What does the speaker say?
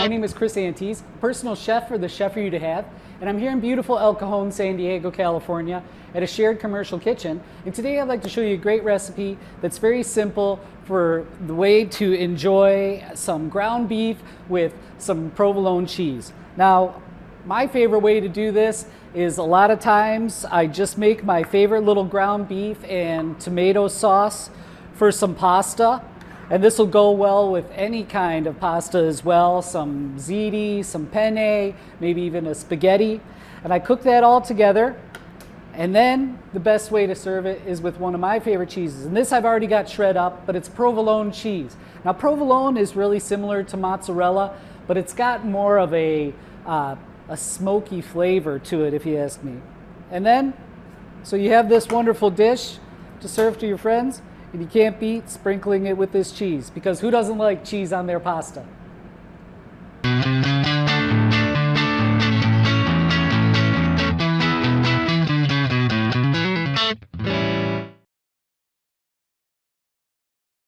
My name is Chris Antez, personal chef for the Chef for You to Have, and I'm here in beautiful El Cajon, San Diego, California at a shared commercial kitchen. And today I'd like to show you a great recipe that's very simple for the way to enjoy some ground beef with some provolone cheese. Now, my favorite way to do this is a lot of times I just make my favorite little ground beef and tomato sauce for some pasta. And this will go well with any kind of pasta as well, some ziti, some penne, maybe even a spaghetti. And I cook that all together. And then the best way to serve it is with one of my favorite cheeses. And this I've already got shred up, but it's provolone cheese. Now provolone is really similar to mozzarella, but it's got more of a smoky flavor to it, if you ask me. And then, so you have this wonderful dish to serve to your friends. And you can't beat sprinkling it with this cheese, because who doesn't like cheese on their pasta?